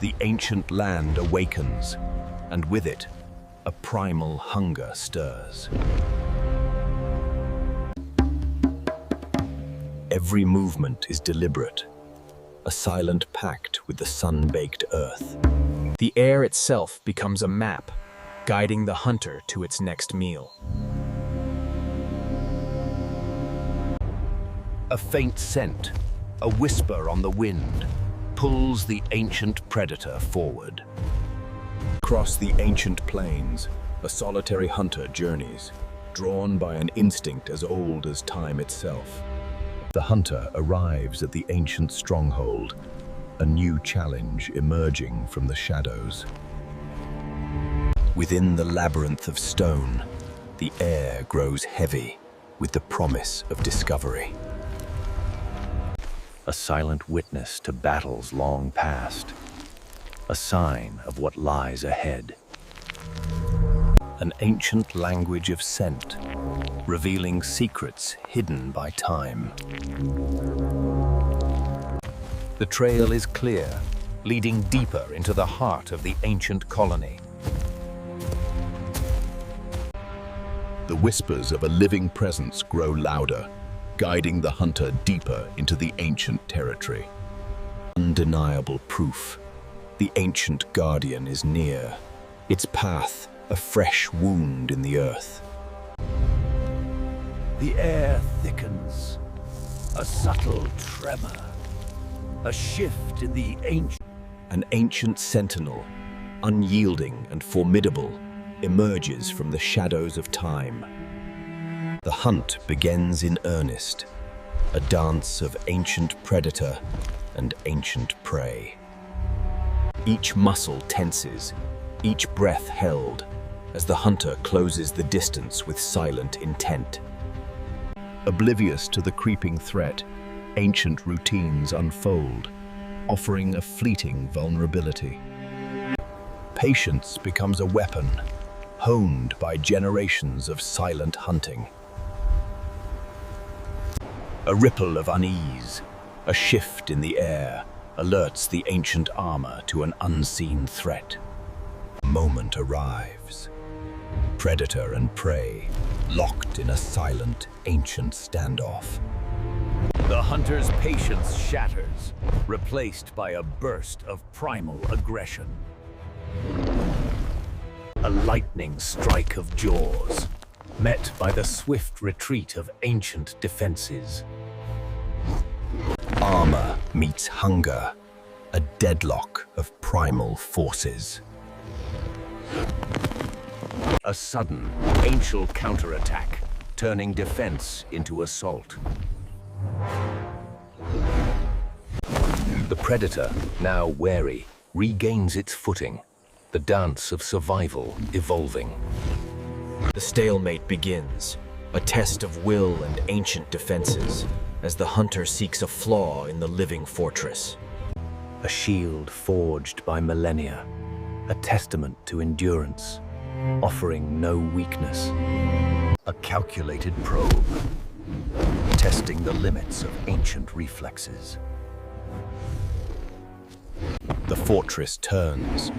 the ancient land awakens, and with it, a primal hunger stirs. Every movement is deliberate, a silent pact with the sun-baked earth. The air itself becomes a map, guiding the hunter to its next meal. A faint scent, a whisper on the wind, pulls the ancient predator forward. Across the ancient plains, a solitary hunter journeys, drawn by an instinct as old as time itself. The hunter arrives at the ancient stronghold, a new challenge emerging from the shadows. Within the labyrinth of stone, the air grows heavy with the promise of discovery. A silent witness to battles long past, a sign of what lies ahead. An ancient language of scent, revealing secrets hidden by time. The trail is clear, leading deeper into the heart of the ancient colony. The whispers of a living presence grow louder, guiding the hunter deeper into the ancient territory. Undeniable proof. The ancient guardian is near, its path a fresh wound in the earth. The air thickens, a subtle tremor, a shift in the ancient. An ancient sentinel, unyielding and formidable, emerges from the shadows of time. The hunt begins in earnest, a dance of ancient predator and ancient prey. Each muscle tenses, each breath held, as the hunter closes the distance with silent intent. Oblivious to the creeping threat, ancient routines unfold, offering a fleeting vulnerability. Patience becomes a weapon, honed by generations of silent hunting. A ripple of unease, a shift in the air, alerts the ancient armor to an unseen threat. A moment arrives. Predator and prey, locked in a silent, ancient standoff. The hunter's patience shatters, replaced by a burst of primal aggression. A lightning strike of jaws, met by the swift retreat of ancient defenses. Armor meets hunger, a deadlock of primal forces. A sudden, ancient counterattack, turning defense into assault. The predator, now wary, regains its footing, the dance of survival evolving. The stalemate begins, a test of will and ancient defenses, as the hunter seeks a flaw in the living fortress. A shield forged by millennia, a testament to endurance, offering no weakness. A calculated probe, testing the limits of ancient reflexes. The fortress turns,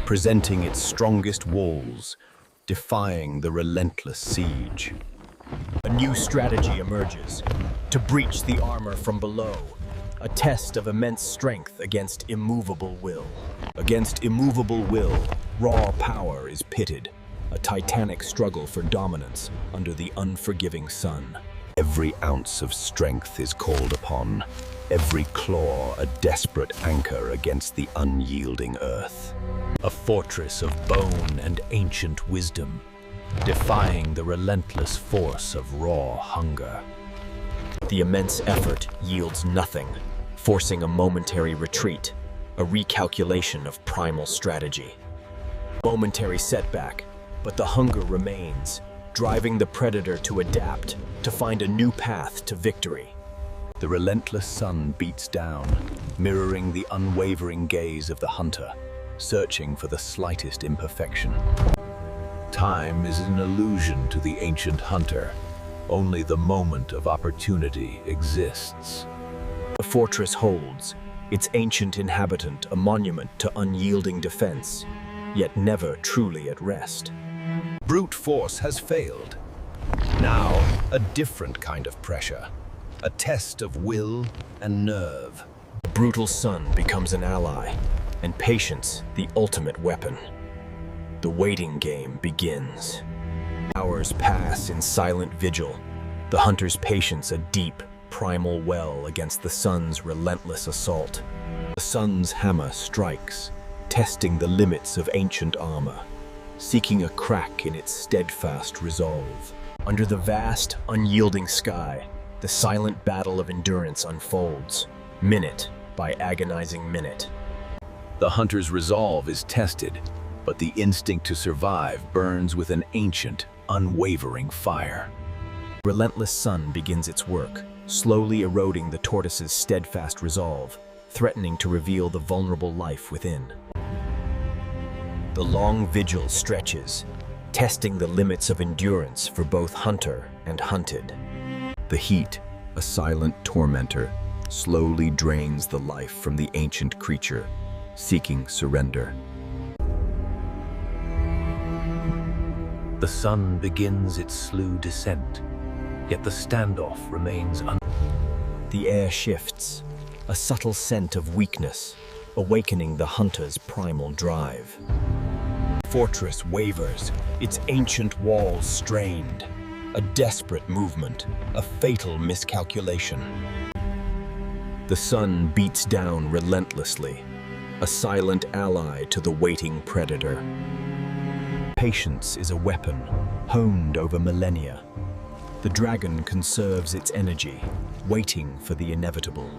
presenting its strongest walls, defying the relentless siege. A new strategy emerges, to breach the armor from below, a test of immense strength against immovable will. Against immovable will, raw power is pitted, a titanic struggle for dominance under the unforgiving sun. Every ounce of strength is called upon, every claw a desperate anchor against the unyielding earth. A fortress of bone and ancient wisdom, defying the relentless force of raw hunger. The immense effort yields nothing, forcing a momentary retreat, a recalculation of primal strategy. Momentary setback, but the hunger remains, driving the predator to adapt, to find a new path to victory. The relentless sun beats down, mirroring the unwavering gaze of the hunter, searching for the slightest imperfection. Time is an illusion to the ancient hunter. Only the moment of opportunity exists. The fortress holds, its ancient inhabitant a monument to unyielding defense, yet never truly at rest. Brute force has failed. Now, a different kind of pressure. A test of will and nerve. The brutal sun becomes an ally, and patience the ultimate weapon. The waiting game begins. Hours pass in silent vigil, the hunter's patience a deep, primal well against the sun's relentless assault. The sun's hammer strikes, testing the limits of ancient armor, seeking a crack in its steadfast resolve. Under the vast, unyielding sky, the silent battle of endurance unfolds, minute by agonizing minute. The hunter's resolve is tested, but the instinct to survive burns with an ancient, unwavering fire. The relentless sun begins its work, slowly eroding the tortoise's steadfast resolve, threatening to reveal the vulnerable life within. The long vigil stretches, testing the limits of endurance for both hunter and hunted. The heat, a silent tormentor, slowly drains the life from the ancient creature, seeking surrender. The sun begins its slow descent, yet the standoff remains The air shifts, a subtle scent of weakness, awakening the hunter's primal drive. The fortress wavers, its ancient walls strained. A desperate movement, a fatal miscalculation. The sun beats down relentlessly, a silent ally to the waiting predator. Patience is a weapon, honed over millennia. The dragon conserves its energy, waiting for the inevitable.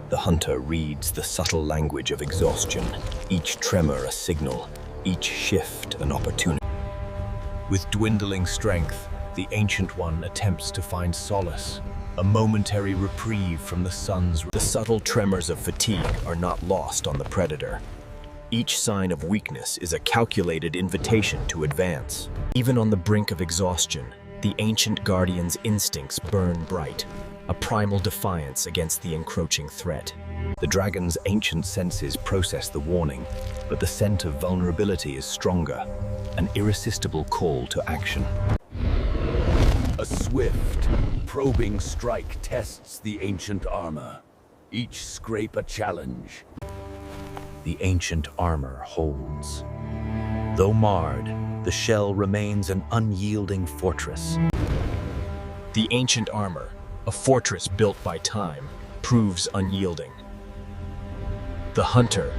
The hunter reads the subtle language of exhaustion, each tremor a signal, each shift an opportunity. With dwindling strength, the Ancient One attempts to find solace, a momentary reprieve from the sun's. The subtle tremors of fatigue are not lost on the predator. Each sign of weakness is a calculated invitation to advance. Even on the brink of exhaustion, the ancient guardian's instincts burn bright, a primal defiance against the encroaching threat. The dragon's ancient senses process the warning, but the scent of vulnerability is stronger, an irresistible call to action. A swift, probing strike tests the ancient armor, each scrape a challenge. The ancient armor holds. Though marred, the shell remains an unyielding fortress. The ancient armor, a fortress built by time, proves unyielding. The hunter.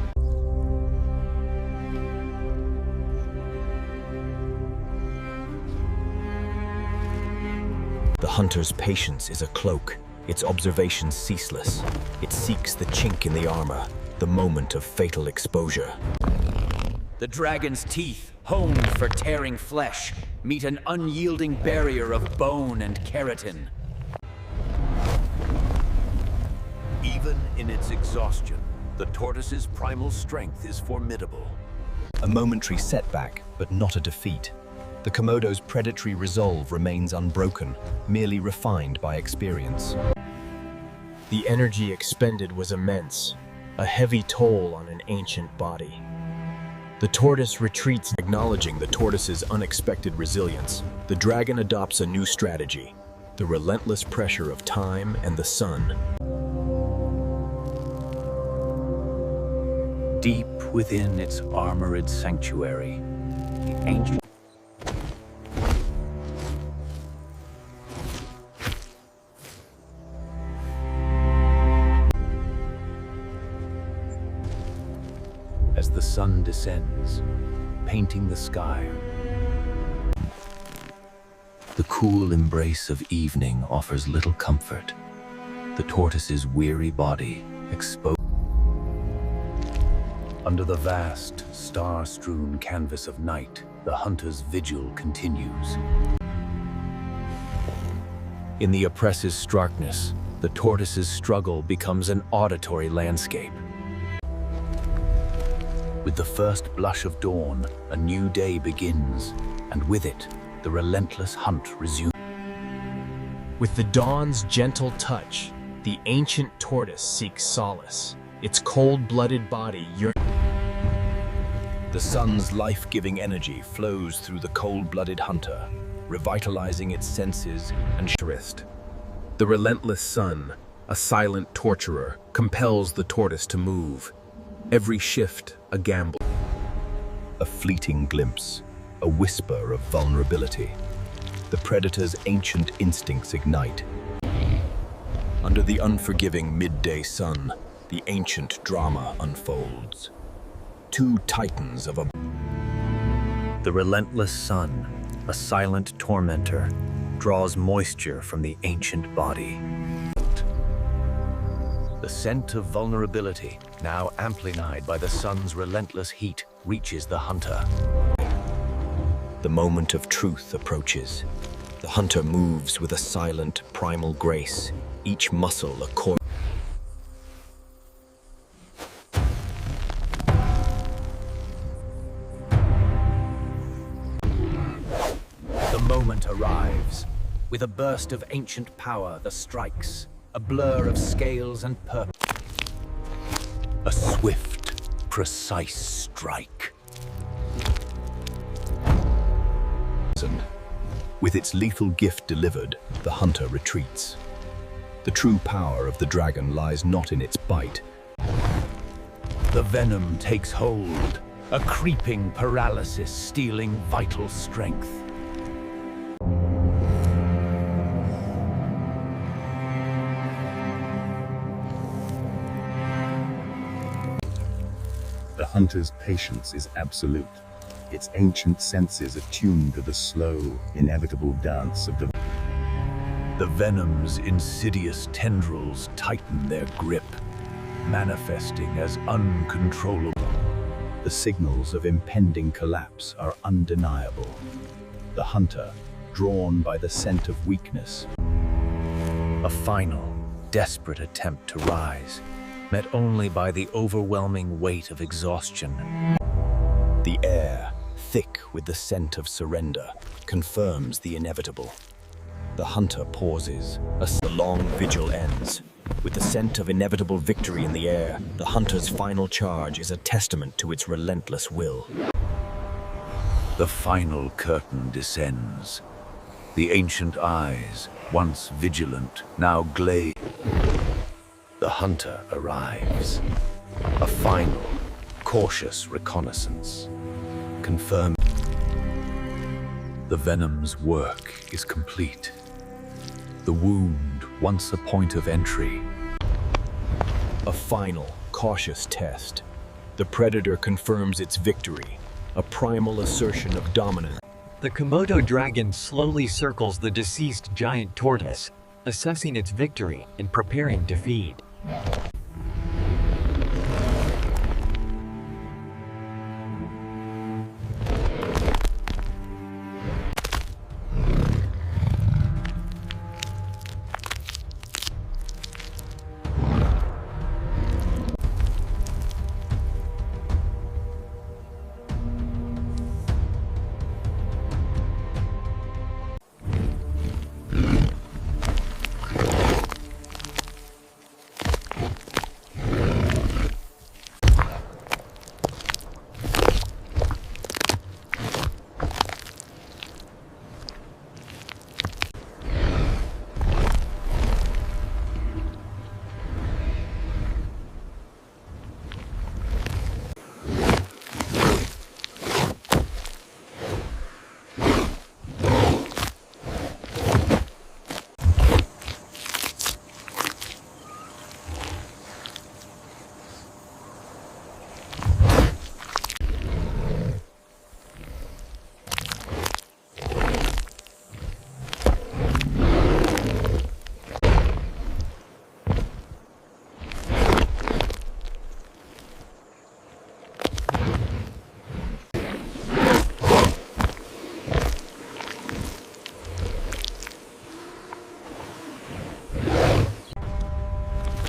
The hunter's patience is a cloak, its observation ceaseless. It seeks the chink in the armor, the moment of fatal exposure. The dragon's teeth, honed for tearing flesh, meet an unyielding barrier of bone and keratin. Even in its exhaustion, the tortoise's primal strength is formidable. A momentary setback, but not a defeat. The Komodo's predatory resolve remains unbroken, merely refined by experience. The energy expended was immense, a heavy toll on an ancient body. The tortoise retreats, acknowledging the tortoise's unexpected resilience. The dragon adopts a new strategy, the relentless pressure of time and the sun. Deep within its armored sanctuary, the ancient as the sun descends, painting the sky. The cool embrace of evening offers little comfort. The tortoise's weary body exposed. Under the vast, star-strewn canvas of night, the hunter's vigil continues. In the oppressor's starkness, the tortoise's struggle becomes an auditory landscape. With the first blush of dawn, a new day begins, and with it, the relentless hunt resumes. With the dawn's gentle touch, the ancient tortoise seeks solace. Its cold-blooded body yearns. The sun's life-giving energy flows through the cold-blooded hunter, revitalizing its senses and wrist. The relentless sun, a silent torturer, compels the tortoise to move. Every shift, a gamble. A fleeting glimpse, a whisper of vulnerability. The predator's ancient instincts ignite. Under the unforgiving midday sun, the ancient drama unfolds. Two titans of a... The relentless sun, a silent tormentor, draws moisture from the ancient body. The scent of vulnerability, now amplified by the sun's relentless heat, reaches the hunter. The moment of truth approaches. The hunter moves with a silent, primal grace, each muscle a core. The moment arrives. With a burst of ancient power that strikes, a blur of scales and purpose. A swift, precise strike. With its lethal gift delivered, the hunter retreats. The true power of the dragon lies not in its bite. The venom takes hold, a creeping paralysis stealing vital strength. The hunter's patience is absolute. Its ancient senses attuned to the slow, inevitable dance of the... The venom's insidious tendrils tighten their grip, manifesting as uncontrollable. The signals of impending collapse are undeniable. The hunter, drawn by the scent of weakness. A final, desperate attempt to rise, met only by the overwhelming weight of exhaustion. The air, thick with the scent of surrender, confirms the inevitable. The hunter pauses. The long vigil ends. With the scent of inevitable victory in the air, the hunter's final charge is a testament to its relentless will. The final curtain descends. The ancient eyes, once vigilant, now glaze. The hunter arrives. A final, cautious reconnaissance. Confirmed. The venom's work is complete. The wound, once a point of entry. A final, cautious test. The predator confirms its victory, a primal assertion of dominance. The Komodo Dragon slowly circles the deceased giant tortoise, assessing its victory and preparing to feed.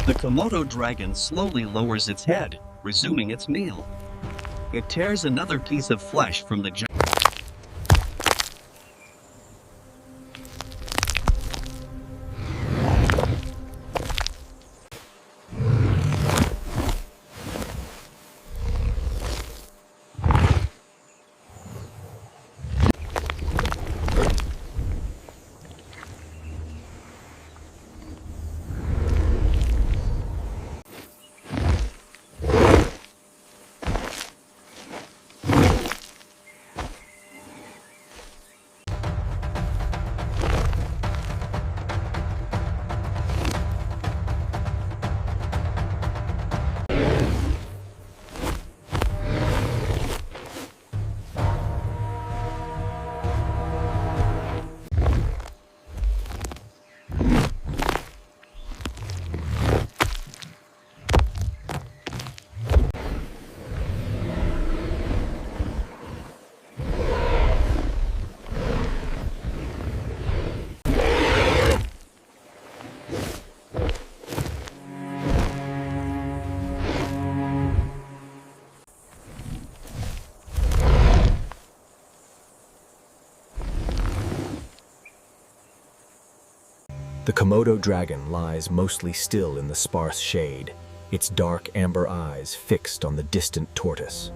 The Komodo Dragon slowly lowers its head, resuming its meal. It tears another piece of flesh from the giant. The Komodo dragon lies mostly still in the sparse shade, its dark amber eyes fixed on the distant tortoise.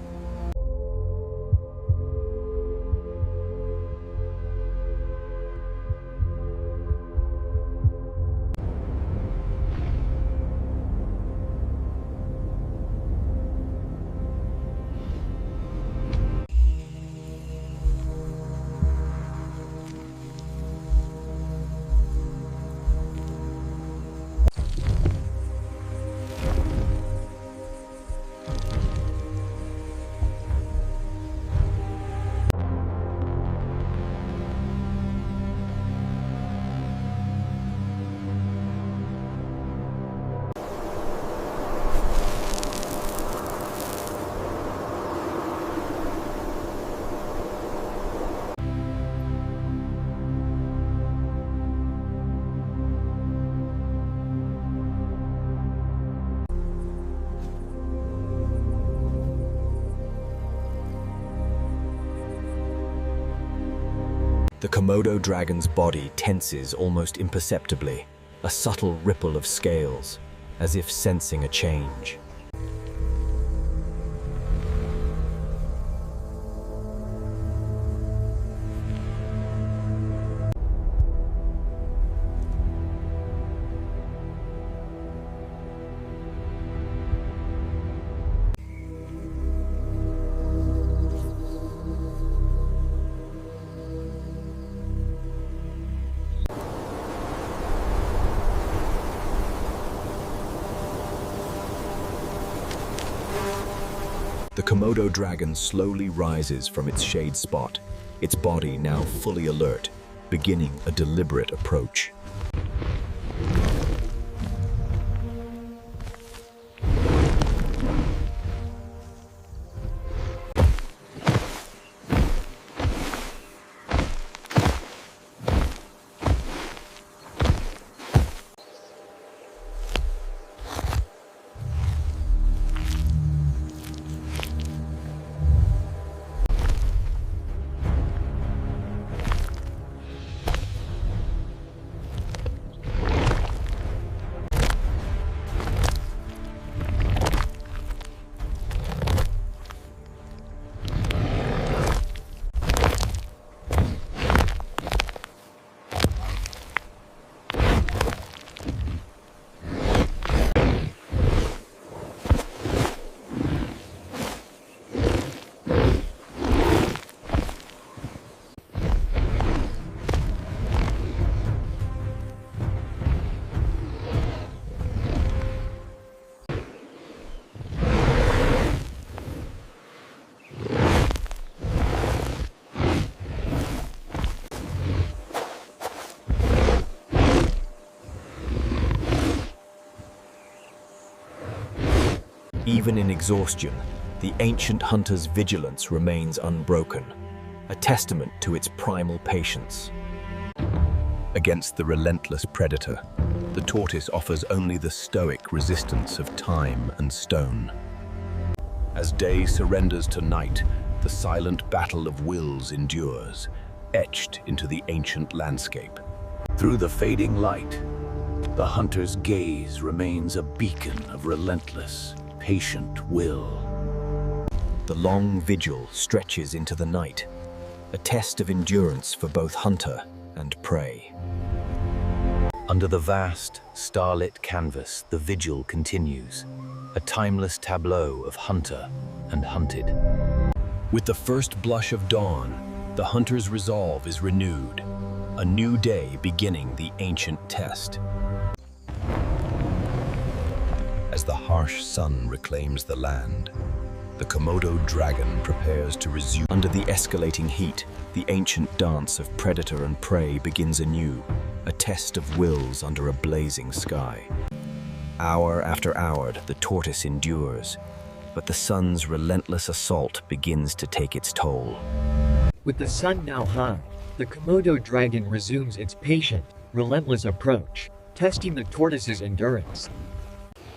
The Komodo dragon's body tenses almost imperceptibly, a subtle ripple of scales, as if sensing a change. The Komodo dragon slowly rises from its shade spot, its body now fully alert, beginning a deliberate approach. Even in exhaustion, the ancient hunter's vigilance remains unbroken, a testament to its primal patience. Against the relentless predator, the tortoise offers only the stoic resistance of time and stone. As day surrenders to night, the silent battle of wills endures, etched into the ancient landscape. Through the fading light, the hunter's gaze remains a beacon of relentless, patient will. The long vigil stretches into the night, a test of endurance for both hunter and prey. Under the vast, starlit canvas, the vigil continues, a timeless tableau of hunter and hunted. With the first blush of dawn, the hunter's resolve is renewed, a new day beginning the ancient test. As the harsh sun reclaims the land, the Komodo dragon prepares to resume. Under the escalating heat, the ancient dance of predator and prey begins anew, a test of wills under a blazing sky. Hour after hour, the tortoise endures, but the sun's relentless assault begins to take its toll. With the sun now high, the Komodo dragon resumes its patient, relentless approach, testing the tortoise's endurance.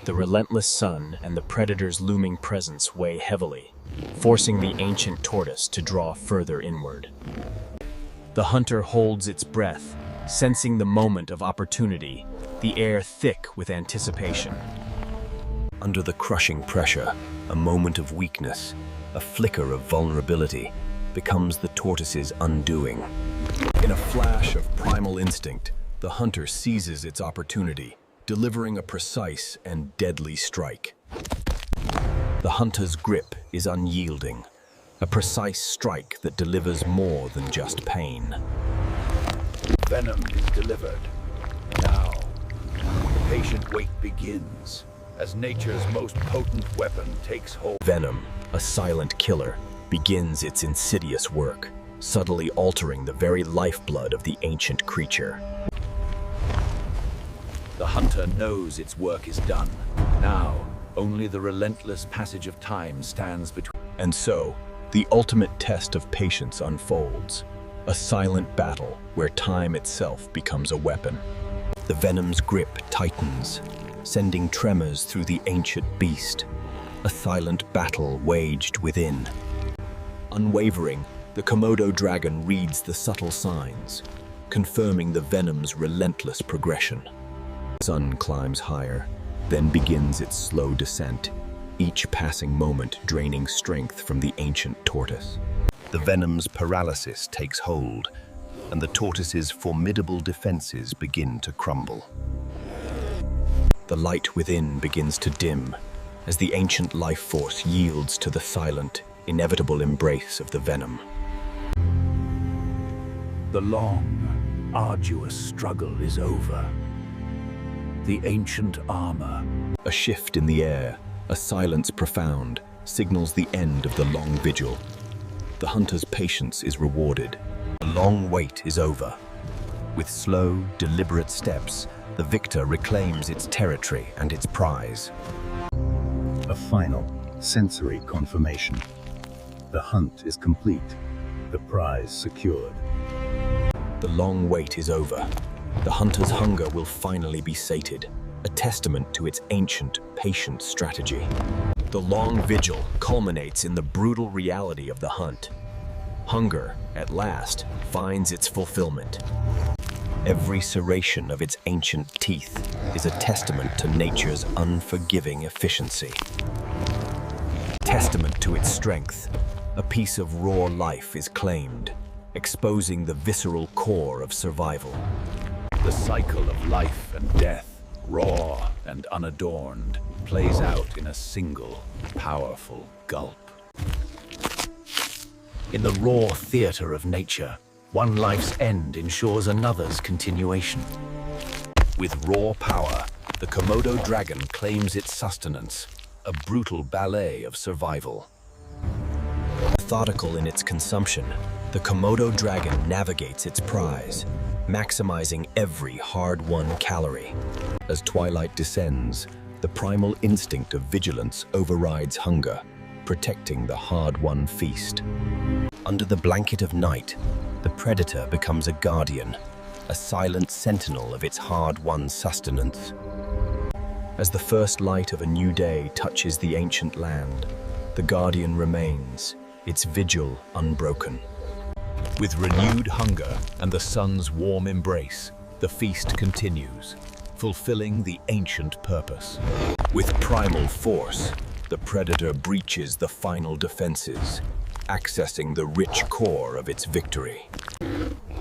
The relentless sun and the predator's looming presence weigh heavily, forcing the ancient tortoise to draw further inward. The hunter holds its breath, sensing the moment of opportunity, the air thick with anticipation. Under the crushing pressure, a moment of weakness, a flicker of vulnerability, becomes the tortoise's undoing. In a flash of primal instinct, the hunter seizes its opportunity, delivering a precise and deadly strike. The hunter's grip is unyielding, a precise strike that delivers more than just pain. Venom is delivered. Now, the patient wait begins, as nature's most potent weapon takes hold. Venom, a silent killer, begins its insidious work, subtly altering the very lifeblood of the ancient creature. The hunter knows its work is done. Now, only the relentless passage of time stands between. And so, the ultimate test of patience unfolds. A silent battle where time itself becomes a weapon. The Venom's grip tightens, sending tremors through the ancient beast. A silent battle waged within. Unwavering, the Komodo Dragon reads the subtle signs, confirming the Venom's relentless progression. The sun climbs higher, then begins its slow descent, each passing moment draining strength from the ancient tortoise. The Venom's paralysis takes hold, and the tortoise's formidable defenses begin to crumble. The light within begins to dim, as the ancient life force yields to the silent, inevitable embrace of the Venom. The long, arduous struggle is over. The ancient armor. A shift in the air, a silence profound, signals the end of the long vigil. The hunter's patience is rewarded. The long wait is over. With slow, deliberate steps, the victor reclaims its territory and its prize. A final, sensory confirmation. The hunt is complete. The prize secured. The long wait is over. The hunter's hunger will finally be sated, a testament to its ancient, patient strategy. The long vigil culminates in the brutal reality of the hunt. Hunger, at last, finds its fulfillment. Every serration of its ancient teeth is a testament to nature's unforgiving efficiency. Testament to its strength, a piece of raw life is claimed, exposing the visceral core of survival. The cycle of life and death, raw and unadorned, plays out in a single, powerful gulp. In the raw theater of nature, one life's end ensures another's continuation. With raw power, the Komodo Dragon claims its sustenance, a brutal ballet of survival. Methodical in its consumption, the Komodo Dragon navigates its prize, maximizing every hard-won calorie. As twilight descends, the primal instinct of vigilance overrides hunger, protecting the hard-won feast. Under the blanket of night, the predator becomes a guardian, a silent sentinel of its hard-won sustenance. As the first light of a new day touches the ancient land, the guardian remains, its vigil unbroken. With renewed hunger and the sun's warm embrace, the feast continues, fulfilling the ancient purpose. With primal force, the predator breaches the final defenses, accessing the rich core of its victory.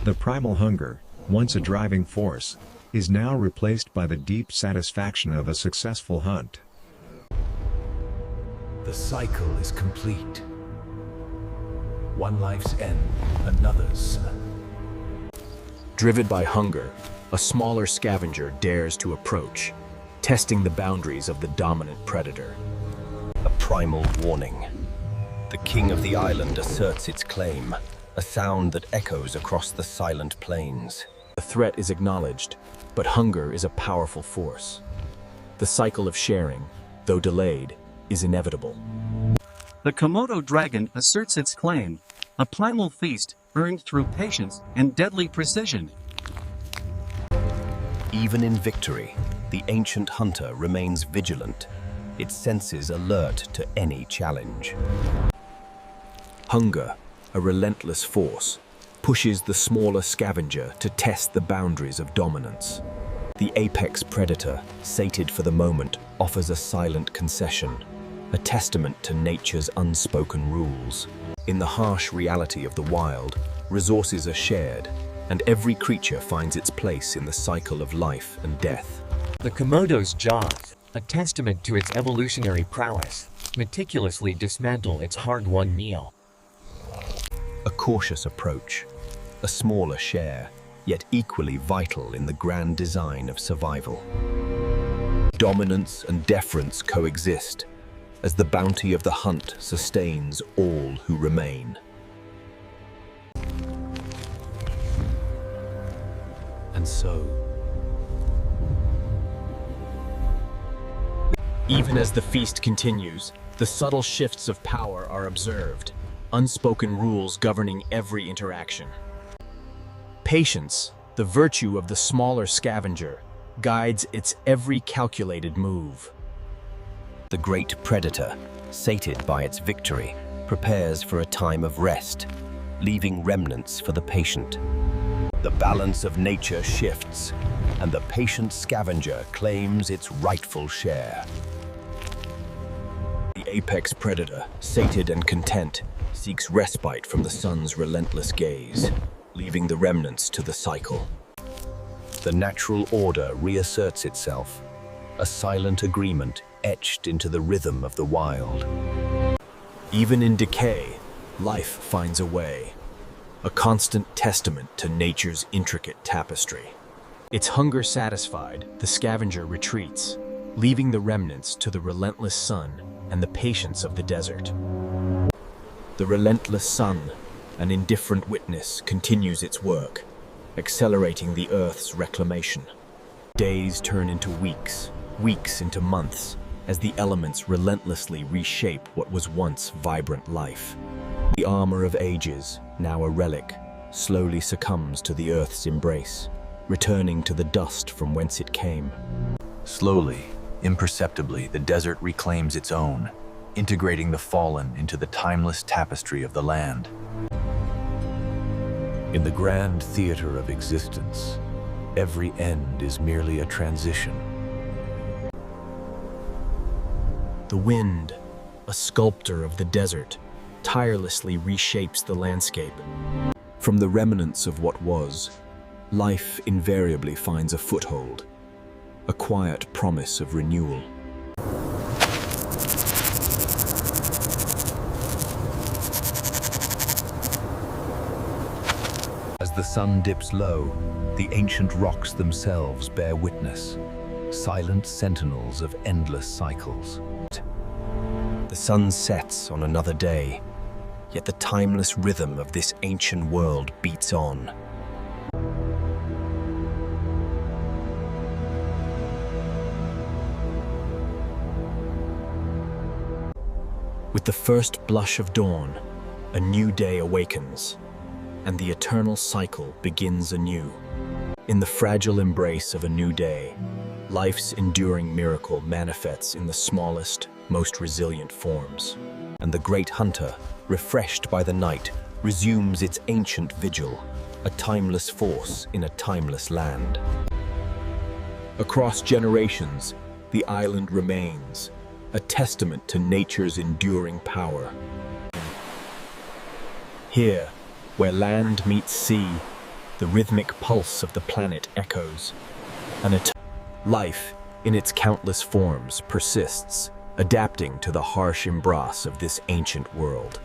The primal hunger, once a driving force, is now replaced by the deep satisfaction of a successful hunt. The cycle is complete. One life's end, another's. Driven by hunger, a smaller scavenger dares to approach, testing the boundaries of the dominant predator. A primal warning. The king of the island asserts its claim, a sound that echoes across the silent plains. The threat is acknowledged, but hunger is a powerful force. The cycle of sharing, though delayed, is inevitable. The Komodo Dragon asserts its claim, a primal feast earned through patience and deadly precision. Even in victory, the ancient hunter remains vigilant, its senses alert to any challenge. Hunger, a relentless force, pushes the smaller scavenger to test the boundaries of dominance. The apex predator, sated for the moment, offers a silent concession, a testament to nature's unspoken rules. In the harsh reality of the wild, resources are shared, and every creature finds its place in the cycle of life and death. The Komodo's jaws, a testament to its evolutionary prowess, meticulously dismantle its hard-won meal. A cautious approach, a smaller share, yet equally vital in the grand design of survival. Dominance and deference coexist, as the bounty of the hunt sustains all who remain. And so, even as the feast continues, the subtle shifts of power are observed, unspoken rules governing every interaction. Patience, the virtue of the smaller scavenger, guides its every calculated move. The great predator, sated by its victory, prepares for a time of rest, leaving remnants for the patient. The balance of nature shifts, and the patient scavenger claims its rightful share. The apex predator, sated and content, seeks respite from the sun's relentless gaze, leaving the remnants to the cycle. The natural order reasserts itself, a silent agreement etched into the rhythm of the wild. Even in decay, life finds a way, a constant testament to nature's intricate tapestry. Its hunger satisfied, the scavenger retreats, leaving the remnants to the relentless sun and the patience of the desert. The relentless sun, an indifferent witness, continues its work, accelerating the Earth's reclamation. Days turn into weeks, weeks into months, as the elements relentlessly reshape what was once vibrant life. The armor of ages, now a relic, slowly succumbs to the Earth's embrace, returning to the dust from whence it came. Slowly, imperceptibly, the desert reclaims its own, integrating the fallen into the timeless tapestry of the land. In the grand theater of existence, every end is merely a transition. The wind, a sculptor of the desert, tirelessly reshapes the landscape. From the remnants of what was, life invariably finds a foothold, a quiet promise of renewal. As the sun dips low, the ancient rocks themselves bear witness, silent sentinels of endless cycles. The sun sets on another day, yet the timeless rhythm of this ancient world beats on. With the first blush of dawn, a new day awakens, and the eternal cycle begins anew. In the fragile embrace of a new day, life's enduring miracle manifests in the smallest, most resilient forms. And the great hunter, refreshed by the night, resumes its ancient vigil, a timeless force in a timeless land. Across generations, the island remains, a testament to nature's enduring power. Here, where land meets sea, the rhythmic pulse of the planet echoes. Life, in its countless forms, persists, adapting to the harsh embrace of this ancient world.